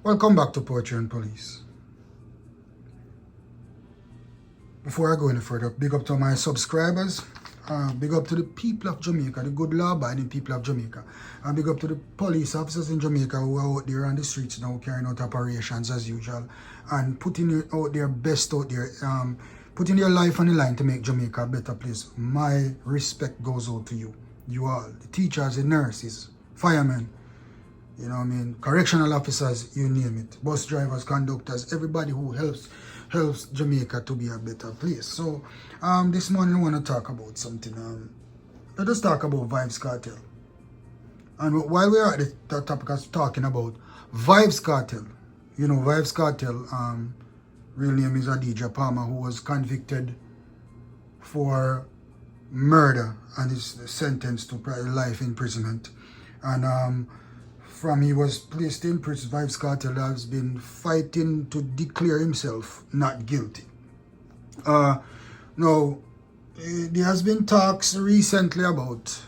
Welcome back to Poetry and Police. Before I go any further, big up to my subscribers, big up to the people of Jamaica, the good law-abiding people of Jamaica, and big up to the police officers in Jamaica who are out there on the streets now carrying out operations as usual and putting out their best out there, putting their life on the line to make Jamaica a better place. My respect goes out to you, you all, the teachers, the nurses, firemen, you know what I mean, correctional officers, you name it, bus drivers, conductors, everybody who helps Jamaica to be a better place. So this morning I want to talk about something. Let us talk about Vybz Kartel. And while we are at the topic of talking about Vybz Kartel, you know, Vybz Kartel, real name is Adidja Palmer, who was convicted for murder and is sentenced to life imprisonment. And from he was placed in prison, Vybz Kartel has been fighting to declare himself not guilty. Now, there has been talks recently about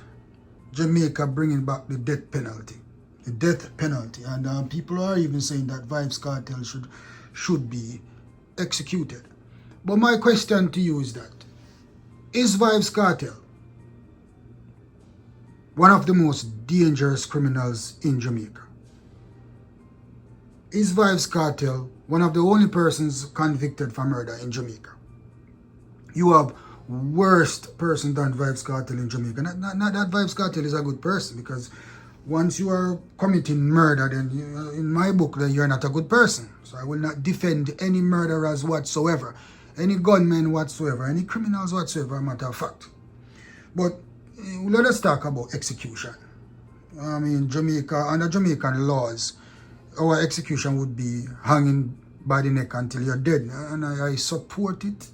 Jamaica bringing back the death penalty. The death penalty. And people are even saying that Vybz Kartel should be executed. But my question to you is that, is Vybz Kartel one of the most dangerous criminals in Jamaica? Is Vybz Kartel one of the only persons convicted for murder in Jamaica? You have worst person than Vybz Kartel in Jamaica. Not that Vybz Kartel is a good person, because once you are committing murder, then in my book, then you're not a good person. So I will not defend any murderers whatsoever, any gunmen whatsoever, any criminals whatsoever, matter of fact. But let us talk about execution. I mean, Jamaica, under Jamaican laws, our execution would be hanging by the neck until you're dead. And I support it.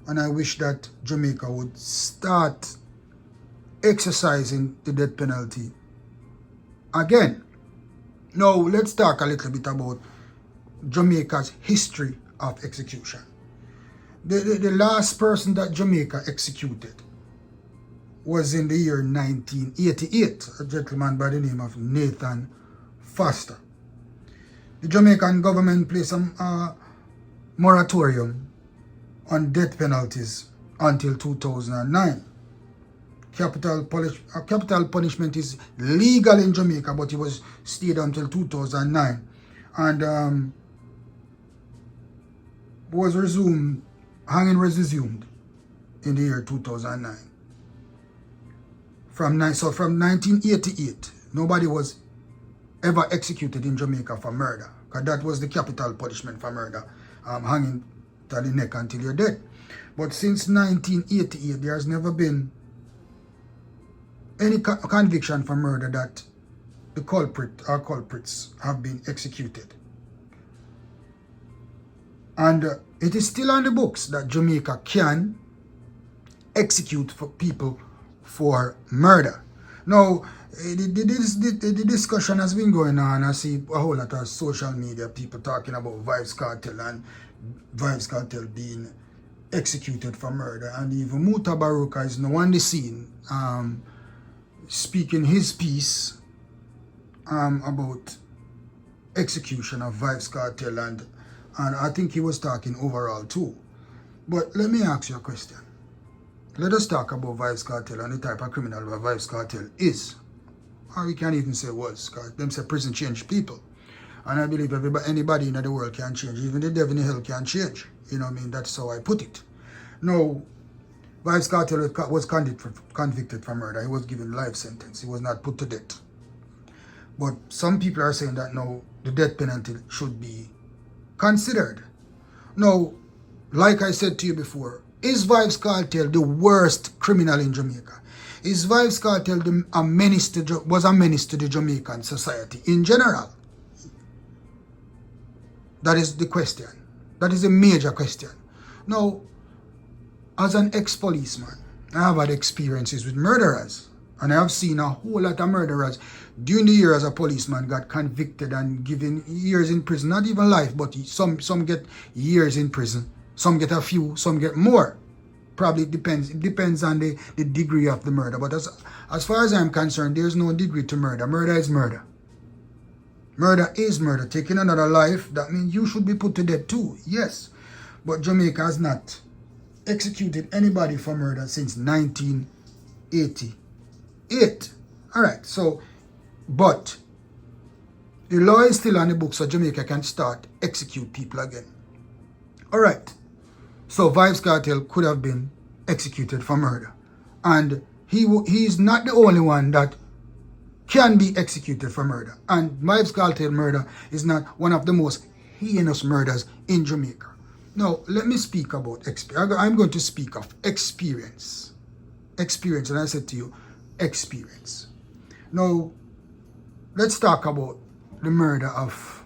And I wish that Jamaica would start exercising the death penalty again. Now, let's talk a little bit about Jamaica's history of execution. The last person that Jamaica executed was in the year 1988, a gentleman by the name of Nathan Foster. The Jamaican government placed a moratorium on death penalties until 2009. Capital punishment is legal in Jamaica, but it was stayed until 2009. And hanging was resumed in the year 2009. From 1988, nobody was ever executed in Jamaica for murder, because that was the capital punishment for murder, hanging to the neck until you're dead. But since 1988, there has never been any conviction for murder that the culprits have been executed. And it is still on the books that Jamaica can execute for people for murder. Now, the discussion has been going on. I see a whole lot of social media people talking about Vybz Kartel and Vybz Kartel being executed for murder. And even Muta Baruka is now on the scene speaking his piece about execution of Vybz Kartel, and I think he was talking overall too. But let me ask you a question. Let us talk about Vybz Kartel and the type of criminal that Vybz Kartel is. Or we can't even say was, because them say prison change people. And I believe anybody in the world can change. Even the devil in hell can change. You know what I mean? That's how I put it. Now, Vybz Kartel was convicted for murder. He was given life sentence. He was not put to death. But some people are saying that now the death penalty should be considered. Now, like I said to you before, is Vybz Kartel the worst criminal in Jamaica? Is Vybz Kartel was a menace to the Jamaican society in general? That is the question. That is a major question. Now, as an ex-policeman, I have had experiences with murderers. And I have seen a whole lot of murderers during the year as a policeman got convicted and given years in prison. Not even life, but some get years in prison. Some get a few, some get more. Probably it depends on the degree of the murder. But as far as I'm concerned, there's no degree to murder. Murder is murder. Murder is murder. Taking another life, that means you should be put to death too. Yes. But Jamaica has not executed anybody for murder since 1988. Alright, so, but the law is still on the books, so Jamaica can start execute people again. Alright, so Vybz Kartel could have been executed for murder. And he is not the only one that can be executed for murder. And Vybz Kartel murder is not one of the most heinous murders in Jamaica. Now, let me speak about experience. I'm going to speak of experience. Experience, and I said to you, experience. Now, let's talk about the murder of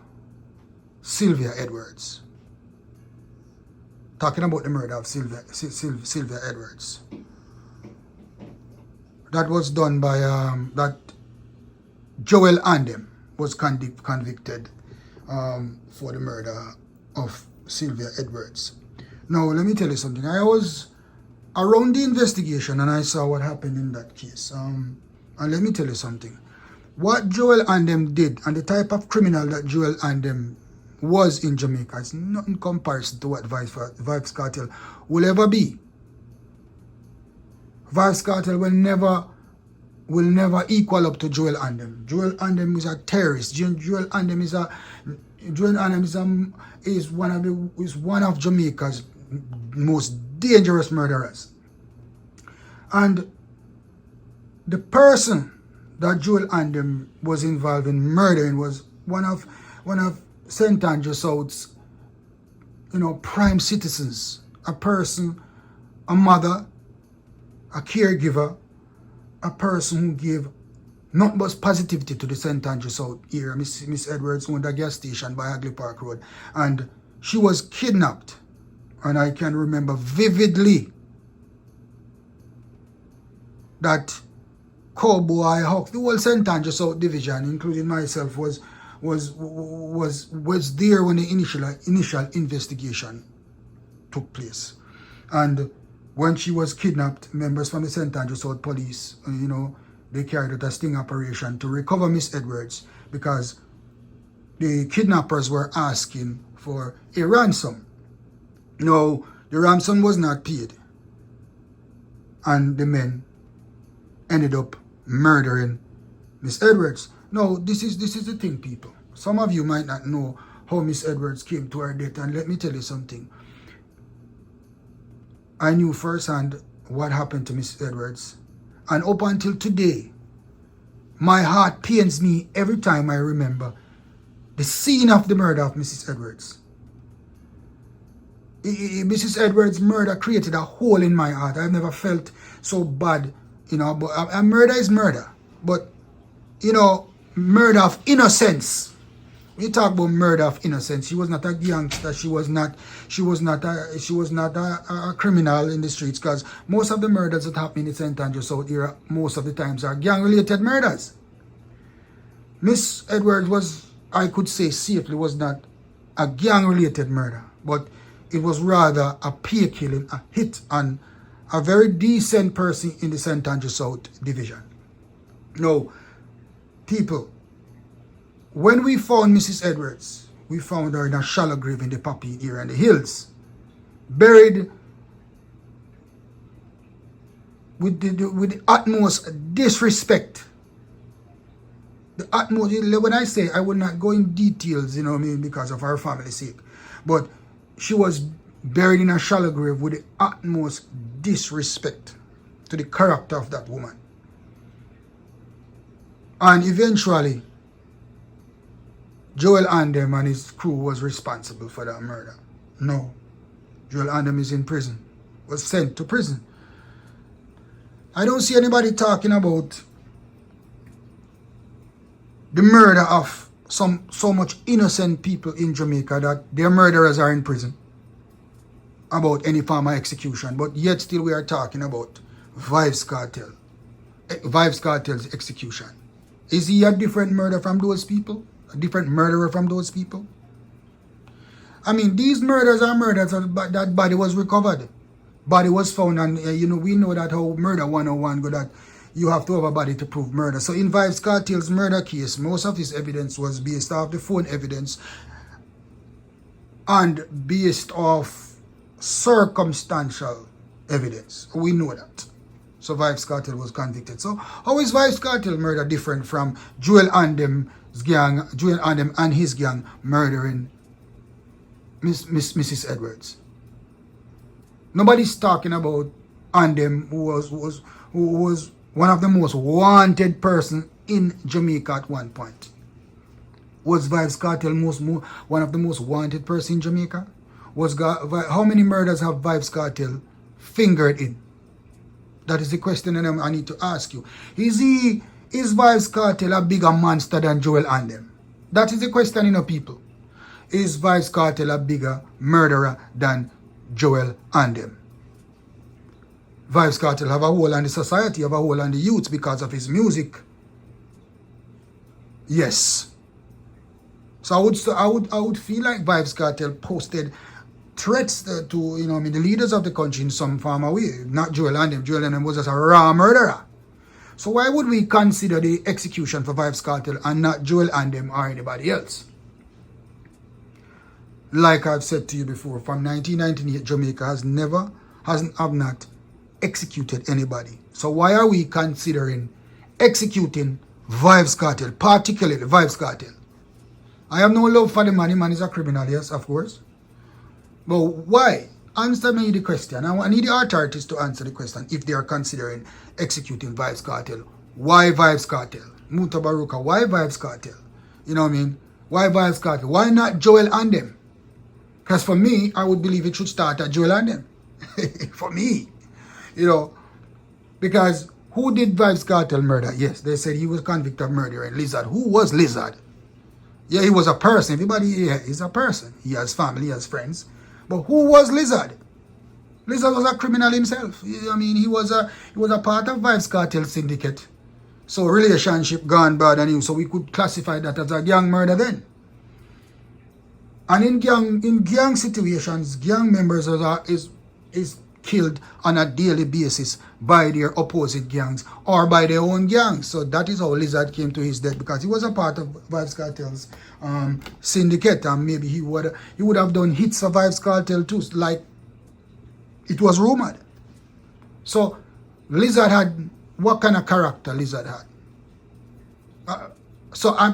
Sylvia Edwards. Talking about the murder of Sylvia Edwards. That was done by, that Joel Andem was convicted for the murder of Sylvia Edwards. Now, let me tell you something. I was around the investigation and I saw what happened in that case. And let me tell you something. What Joel Andem did and the type of criminal that Joel Andem was in Jamaica is not in comparison to what Vybz Kartel will ever be. Vybz Kartel will never equal up to Joel Andem. Joel Andem is a terrorist. Joel Andem is one of Jamaica's most dangerous murderers. And the person that Joel Andem was involved in murdering was one of St. Andrew South's, prime citizens. A person, a mother, a caregiver, a person who gave not much positivity to the St. Andrew South area. Miss Edwards owned a gas station by Hagley Park Road, and she was kidnapped. And I can remember vividly that Cowboy Hawks, the whole St. Andrew South division, including myself, was there when the initial investigation took place. And when she was kidnapped, members from the St. Andrew South police, they carried out a sting operation to recover Miss Edwards because the kidnappers were asking for a ransom. No, the ransom was not paid. And the men ended up murdering Miss Edwards. Now, this is the thing, people. Some of you might not know how Miss Edwards came to her death, and let me tell you something. I knew firsthand what happened to Miss Edwards. And up until today, my heart pains me every time I remember the scene of the murder of Mrs. Edwards. Mrs. Edwards' murder created a hole in my heart. I've never felt so bad, but murder is murder. But, murder of innocence. We talk about murder of innocence. She was not a gangster. She was not a criminal in the streets, because most of the murders that happen in the St. Andrew South area most of the times are gang-related murders. Miss Edwards was, I could say safely, was not a gang-related murder, but it was rather a peer killing, a hit on a very decent person in the St. Andrew South division. Now, people, when we found Mrs. Edwards, we found her in a shallow grave in the Poppy area in the hills, buried with the utmost disrespect. The utmost, when I say, I will not go in details, because of our family's sake, but she was buried in a shallow grave with the utmost disrespect to the character of that woman. And eventually, Joel Andem and his crew was responsible for that murder. No. Joel Andem is in prison. Was sent to prison. I don't see anybody talking about the murder of so much innocent people in Jamaica that their murderers are in prison. About any form of execution. But yet still we are talking about Vybz Kartel. Vybz Kartel's execution. Is he a different murder from those people? A different murderer from those people? I mean, these murders are murders that body was recovered. Body was found, and we know that how Murder 101 go that, you have to have a body to prove murder. So in Vybz Kartel's murder case, most of his evidence was based off the phone evidence and based off circumstantial evidence. We know that. So Vybz Kartel was convicted. So how is Vybz Kartel murder different from Joel Andem's gang, Joel Andem and his gang murdering Mrs. Edwards? Nobody's talking about Andem, who was one of the most wanted person in Jamaica at one point. Was Vybz Kartel one of the most wanted person in Jamaica? How many murders have Vybz Kartel fingered in? That is the question that I need to ask you. Is Vybz Kartel a bigger monster than Joel Andem? That is the question, people. Is Vybz Kartel a bigger murderer than Joel Andem? Vybz Kartel have a hold on the society, have a hold on the youth because of his music. Yes. So I would feel like Vybz Kartel posted threats to the leaders of the country in some form of way. Not Joel Andem. Joel Andem was just a raw murderer. So why would we consider the execution for Vybz Kartel and not Joel Andem or anybody else? Like I've said to you before, from 1998, Jamaica has not executed anybody. So why are we considering executing Vybz Kartel, particularly Vybz Kartel? I have no love for the man. The man is a criminal, yes, of course. But why? Answer me the question. I need the authorities to answer the question if they are considering executing Vybz Kartel. Why Vybz Kartel? Mutabaruka, why Vybz Kartel? You know what I mean? Why Vybz Kartel? Why not Joel Andem? Because for me, I would believe it should start at Joel Andem. For me. Because who did Vybz Kartel murder? Yes, they said he was convicted of murdering Lizard. Who was Lizard? Yeah, he was a person. Everybody here is a person. He has family, he has friends. But who was Lizard? Lizard was a criminal himself. I mean, he was a part of Vybz Kartel syndicate. So relationship gone bad and so we could classify that as a gang murder then. And in gang situations, gang members is killed on a daily basis by their opposite gangs or by their own gangs. So that is how Lizard came to his death, because he was a part of Vybz Kartel's syndicate, and maybe he would have done hits for Vybz Kartel too, like it was rumored. So Lizard had, what kind of character Lizard had?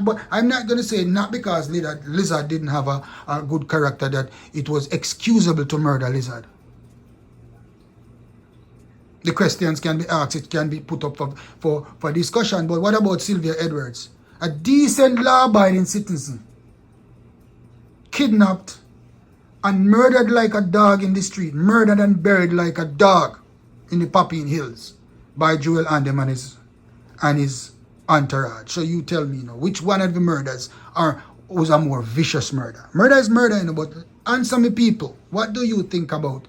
But I'm not going to say not because Lizard didn't have a good character that it was excusable to murder Lizard. The questions can be asked, it can be put up for discussion. But what about Sylvia Edwards? A decent law-abiding citizen, kidnapped and murdered like a dog in the street, murdered and buried like a dog in the Popping Hills by Joel Andem and his entourage. So you tell me now, which one of the murders was a more vicious murder? Murder is murder, but answer me, people. What do you think about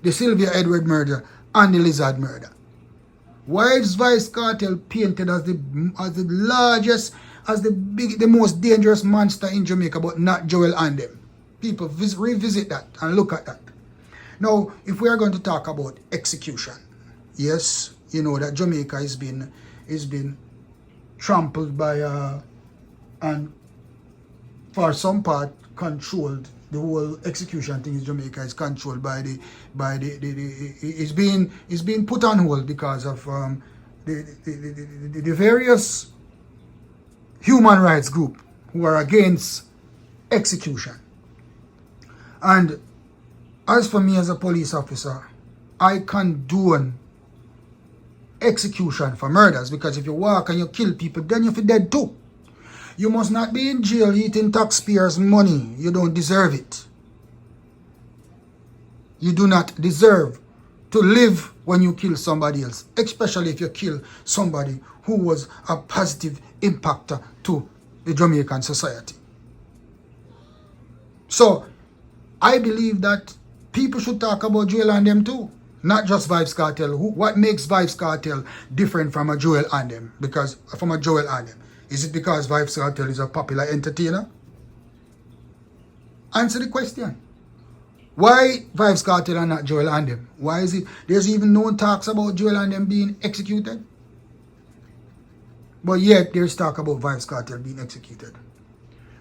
the Sylvia Edward murder and the Lizard murder? Why is Vybz Kartel painted as the largest, as the most dangerous monster in Jamaica, but not Joel Andem? People, revisit that and look at that. Now, if we are going to talk about execution, yes, you know that Jamaica has been trampled by and for some part controlled. The whole execution thing in Jamaica is controlled by it's being put on hold because of the various human rights group who are against execution. And as for me as a police officer, I condone execution for murders, because if you walk and you kill people, then you're dead too. You must not be in jail eating taxpayers' money. You don't deserve it. You do not deserve to live when you kill somebody else, especially if you kill somebody who was a positive impactor to the Jamaican society. So, I believe that people should talk about Joel Andem too, not just Vybz Kartel. What makes Vybz Kartel different from a Joel Andem? From a Joel Andem? Is it because Vybz Kartel is a popular entertainer? Answer the question. Why Vybz Kartel and not Joel Andem? Why is it there's even no talks about Joel Andem being executed? But yet there's talk about Vybz Kartel being executed.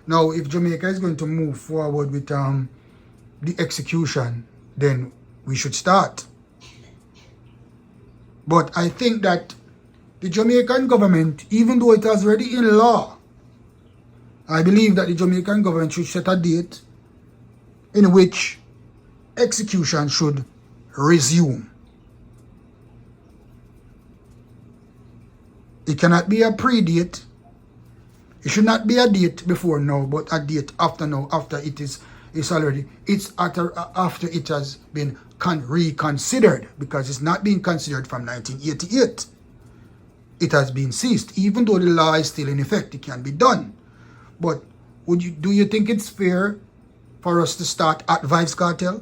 Now, if Jamaica is going to move forward with the execution, then we should start. But I think that the Jamaican government, even though it is already in law, I believe that the Jamaican government should set a date in which execution should resume. It cannot be a pre-date. It should not be a date before now, but a date after now, after it's after it has been reconsidered, because it's not being considered from 1988. It has been ceased, even though the law is still in effect. It can be done. But do you think it's fair for us to start at Vybz Kartel?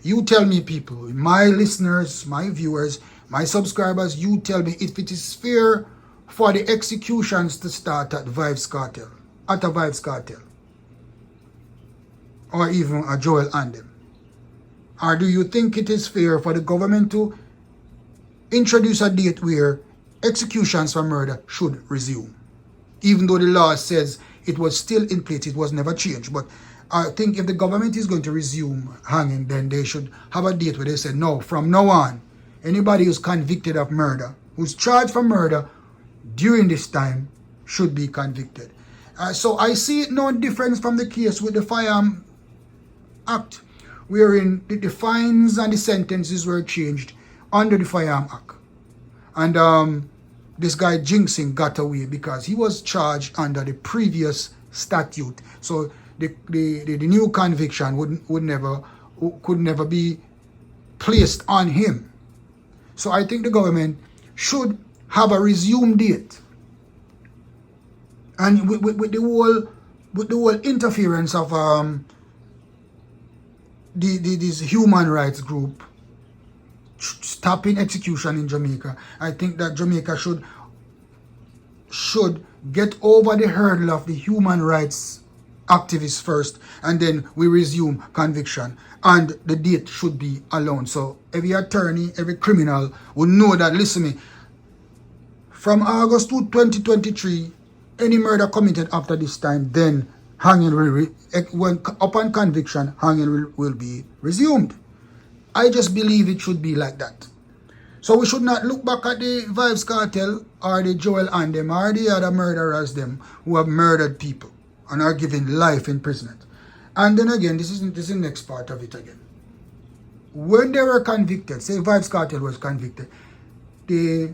You tell me, people, my listeners, my viewers, my subscribers, you tell me if it is fair for the executions to start at Vybz Kartel, at a Vybz Kartel, or even a Joel and them. Or do you think it is fair for the government to introduce a date where executions for murder should resume? Even though the law says it was still in place, it was never changed. But I think if the government is going to resume hanging, then they should have a date where they say, no, from now on, anybody who's convicted of murder, who's charged for murder during this time, should be convicted. So I see it no difference from the case with the Firearm Act, wherein the fines and the sentences were changed under the Firearm Act. And this guy Jinxing got away because he was charged under the previous statute. So the new conviction could never be placed on him. So I think the government should have a resume date. And with the whole interference of this human rights group stopping execution in Jamaica, I think that Jamaica should get over the hurdle of the human rights activists first, and then we resume conviction, and the date should be alone. So every attorney, every criminal will know that, listen me, from August 2023, any murder committed after this time, then hanging upon conviction, hanging will be resumed. I just believe it should be like that. So we should not look back at the Vybz Kartel or the Joel and them or the other murderers them who have murdered people and are given life imprisonment. And then again, this is the next part of it again. When they were convicted, say Vybz Kartel was convicted, the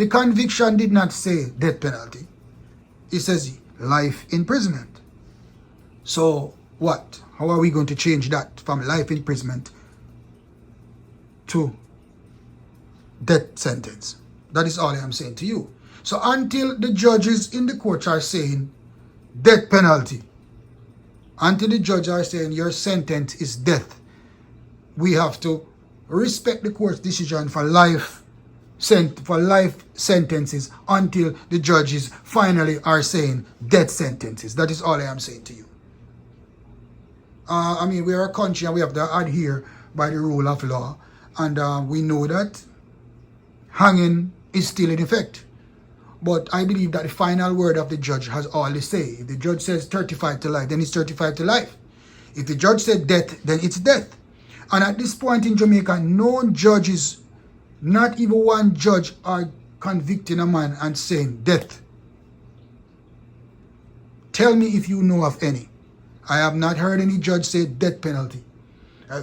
conviction did not say death penalty. It says life imprisonment. So what? How are we going to change that from life imprisonment to death sentence? That is all I am saying to you. So until the judges in the courts are saying death penalty, until the judges are saying your sentence is death, we have to respect the court's decision for life sentences until the judges finally are saying death sentences. That is all I am saying to you. I mean, we are a country and we have to adhere by the rule of law, and we know that hanging is still in effect. But I believe that the final word of the judge has all the say. If the judge says 35 to life, then it's 35 to life. If the judge said death, then it's death. And at this point in Jamaica, no judges, not even one judge, are convicting a man and saying death. Tell me if you know of any. I have not heard any judge say death penalty.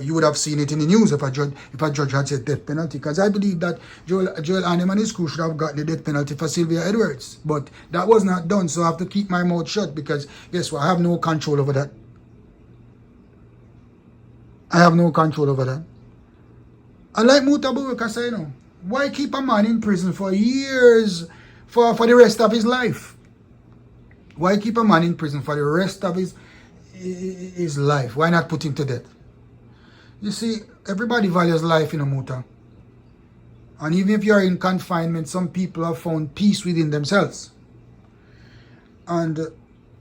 You would have seen it in the news if a judge had said death penalty, because I believe that Joel Hanem and his crew should have gotten the death penalty for Sylvia Edwards. But that was not done, so I have to keep my mouth shut, because guess what? I have no control over that. I have no control over that. And like Mutabuweka said, you know, why keep a man in prison for years, for the rest of his life? Why keep a man in prison for the rest of his life? Why not put him to death? You see, everybody values life in a Muta. And even if you are in confinement, some people have found peace within themselves. And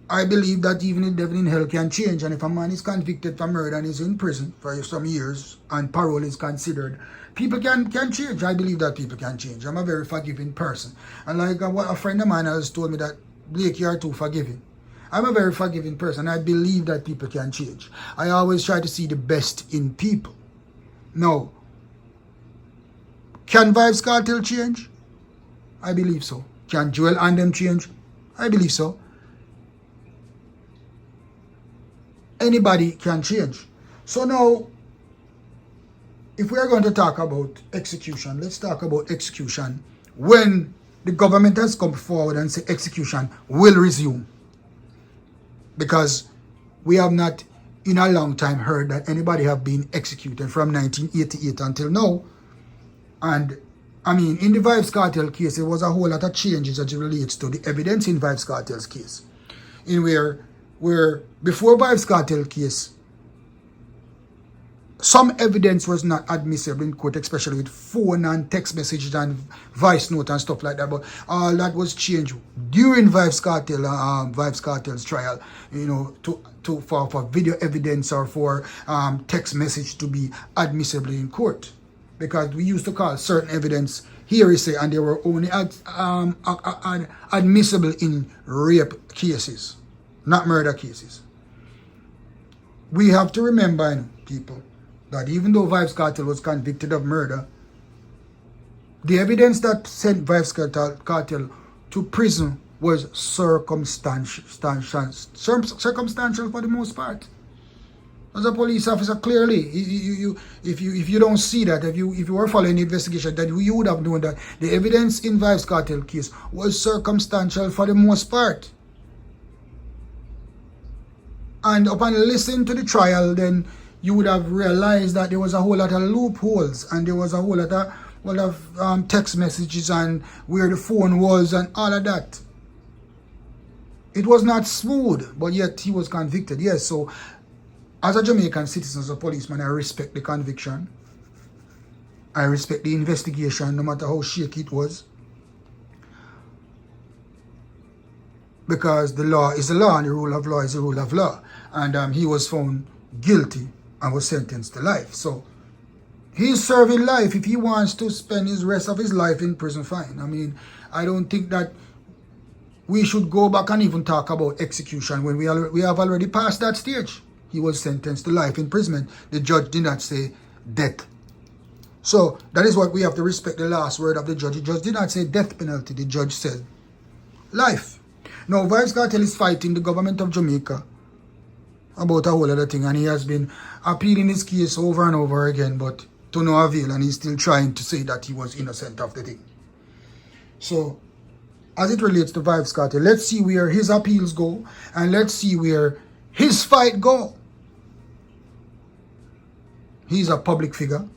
I believe that even the devil in hell can change, and if a man is convicted for murder and is in prison for some years and parole is considered, people can change. I believe that people can change. I'm a very forgiving person. And like what a friend of mine has told me that, Blake, you are too forgiving. I'm a very forgiving person. I believe that people can change. I always try to see the best in people. Now, can Vybz Kartel change? I believe so. Can Joel and them change? I believe so. Anybody can change. So now, if we are going to talk about execution, let's talk about execution when the government has come forward and said execution will resume. Because we have not in a long time heard that anybody have been executed from 1988 until now. And I mean, in the Vybz Kartel case, there was a whole lot of changes that relates to the evidence in Vybz Kartel's case. In where before Vybz Kartel case, some evidence was not admissible in court, especially with phone and text messages and voice note and stuff like that. But all that was changed during Vybz Kartel's trial, you know, for video evidence or for text message to be admissible in court. Because we used to call certain evidence hearsay, and they were only admissible in rape cases, not murder cases. We have to remember, people, that even though Vybz Kartel was convicted of murder, the evidence that sent Vybz Kartel to prison was circumstantial for the most part. As a police officer, clearly, if you don't see that, if you were following the investigation, that you would have known that the evidence in Vybz Kartel case was circumstantial for the most part. And upon listening to the trial, then you would have realized that there was a whole lot of loopholes, and there was a whole lot of text messages and where the phone was and all of that. It was not smooth, but yet he was convicted. Yes, so as a Jamaican citizen, as a policeman, I respect the conviction. I respect the investigation, no matter how shaky it was. Because the law is the law, and the rule of law is the rule of law. And he was found guilty and was sentenced to life. So he's serving life. If he wants to spend his rest of his life in prison, fine. I mean, I don't think that we should go back and even talk about execution when we have already passed that stage. He was sentenced to life imprisonment. The judge did not say death. So that is what we have to respect, the last word of the judge. The judge did not say death penalty. The judge said life. Now, Vybz Kartel is fighting the government of Jamaica about a whole other thing, and he has been appealing his case over and over again, but to no avail, and he's still trying to say that he was innocent of the thing. So, as it relates to Vybz Kartel, let's see where his appeals go, and let's see where his fight go. He's a public figure.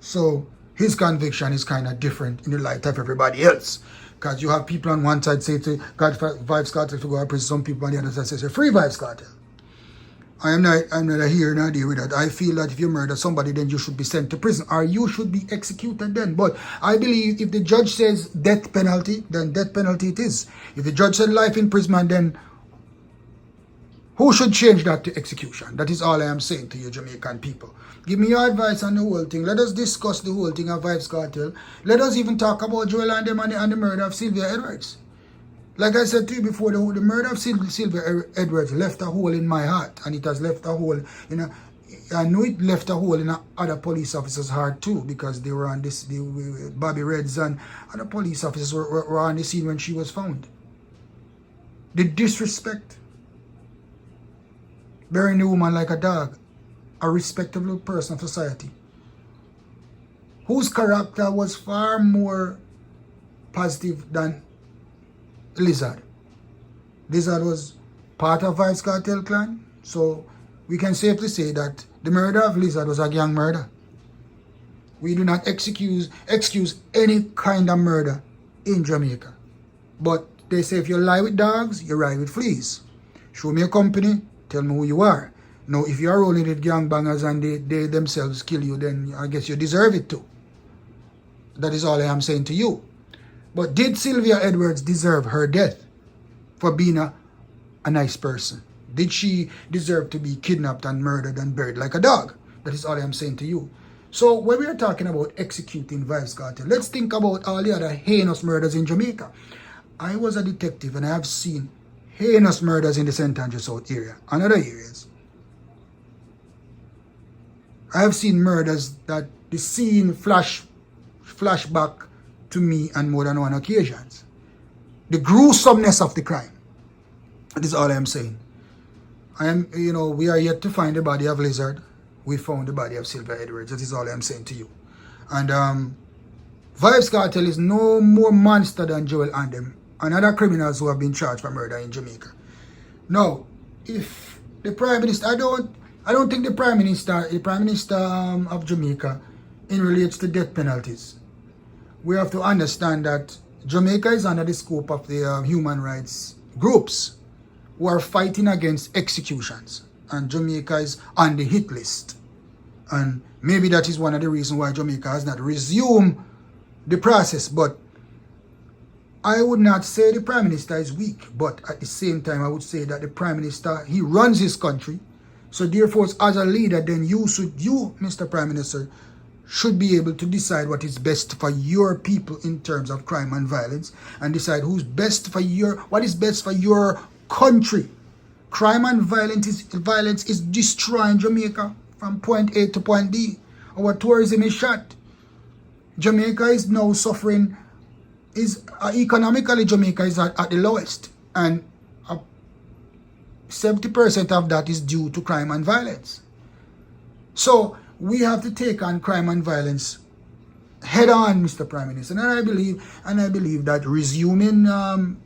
So his conviction is kind of different in the light of everybody else. Because you have people on one side say to Vybz Kartel to go to prison, some people on the other side say free Vybz Kartel. I'm not here nor there with that. I feel that if you murder somebody, then you should be sent to prison, or you should be executed then. But I believe if the judge says death penalty, then death penalty it is. If the judge said life imprisonment, then who should change that to execution? That is all I am saying to you, Jamaican people. Give me your advice on the whole thing. Let us discuss the whole thing of Vybz Kartel. Let us even talk about Joel and them and the murder of Sylvia Edwards. Like I said to you before, the murder of Sylvia Edwards left a hole in my heart, and it has left a hole in a. I know it left a hole in other police officers' heart too, because they were on this. Bobby Reds and other police officers were on the scene when she was found. The disrespect, burying the woman like a dog, a respectable person of society, whose character was far more positive than Lizard. Lizard was part of Vybz Kartel clan, so we can safely say that the murder of Lizard was a gang murder. We do not excuse any kind of murder in Jamaica. But they say if you lie with dogs, you ride with fleas. Show me a company, tell me who you are. Now, if you are rolling with gangbangers and they themselves kill you, then I guess you deserve it too. That is all I am saying to you. But did Sylvia Edwards deserve her death for being a nice person? Did she deserve to be kidnapped and murdered and buried like a dog? That is all I'm saying to you. So when we are talking about executing Vybz Kartel, let's think about all the other heinous murders in Jamaica. I was a detective and I have seen heinous murders in the St. Andrew South area and other areas. I have seen murders that the scene flashback to me on more than one occasions. The gruesomeness of the crime. That is all I am saying. We are yet to find the body of Lizard. We found the body of Sylvia Edwards. That is all I am saying to you. And Vybz Kartel is no more monster than Joel and them and other criminals who have been charged for murder in Jamaica. Now, if the Prime Minister, I don't think the Prime Minister of Jamaica relates to death penalties. We have to understand that Jamaica is under the scope of the human rights groups who are fighting against executions. And Jamaica is on the hit list. And maybe that is one of the reasons why Jamaica has not resumed the process. But I would not say the Prime Minister is weak. But at the same time, I would say that the Prime Minister, he runs his country. So therefore, as a leader, then you, Mr. Prime Minister, should be able to decide what is best for your people in terms of crime and violence. And decide what is best for your country. Crime and violence is destroying Jamaica from point A to point D. Our tourism is shut. Jamaica is now suffering. Economically, Jamaica is at the lowest. And 70% of that is due to crime and violence. So we have to take on crime and violence head on, Mr. Prime Minister. And I believe that resuming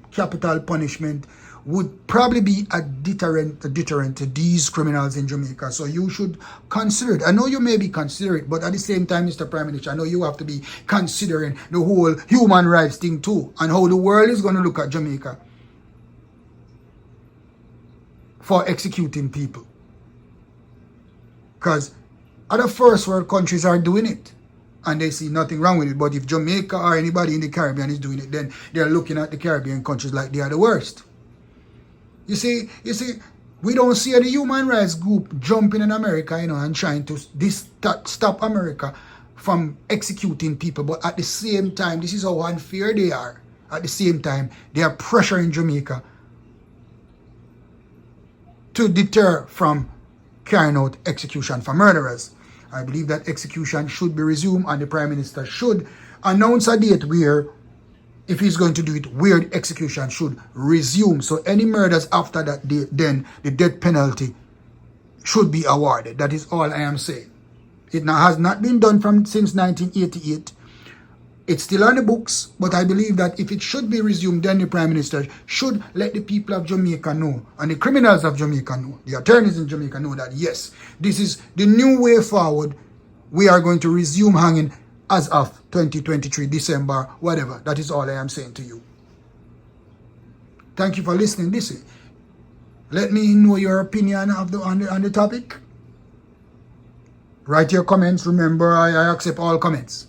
capital punishment would probably be a deterrent to these criminals in Jamaica. So you should consider it. I know you may be considering it, but at the same time, Mr. Prime Minister, I know you have to be considering the whole human rights thing too, and how the world is going to look at Jamaica for executing people. Because other first world countries are doing it, and they see nothing wrong with it. But if Jamaica or anybody in the Caribbean is doing it, then they're looking at the Caribbean countries like they are the worst. You see, we don't see any human rights group jumping in America, and trying to stop America from executing people. But at the same time, this is how unfair they are. At the same time, they are pressuring Jamaica to deter from carrying out execution for murderers. I believe that execution should be resumed, and the Prime Minister should announce a date where, if he's going to do it, where the execution should resume. So any murders after that date, then the death penalty should be awarded. That is all I am saying. It has not been done since 1988. It's still on the books, but I believe that if it should be resumed, then the Prime Minister should let the people of Jamaica know, and the criminals of Jamaica know, the attorneys in Jamaica know that, yes, this is the new way forward. We are going to resume hanging as of 2023, December, whatever. That is all I am saying to you. Thank you for listening. Listen, let me know your opinion on the topic. Write your comments. Remember, I accept all comments.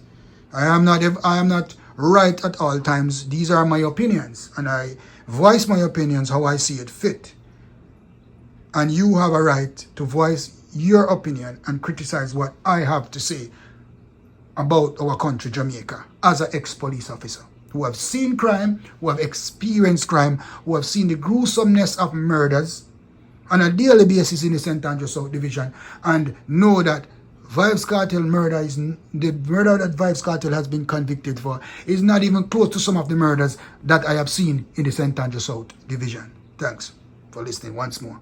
I am not right at all times. These are my opinions, and I voice my opinions how I see it fit. And you have a right to voice your opinion and criticize what I have to say about our country, Jamaica, as an ex-police officer who have seen crime, who have experienced crime, who have seen the gruesomeness of murders on a daily basis in the St. Andrew South Division, and know that Vybz Kartel murder the murder that Vybz Kartel has been convicted for is not even close to some of the murders that I have seen in the St. Andrew South Division. Thanks for listening once more.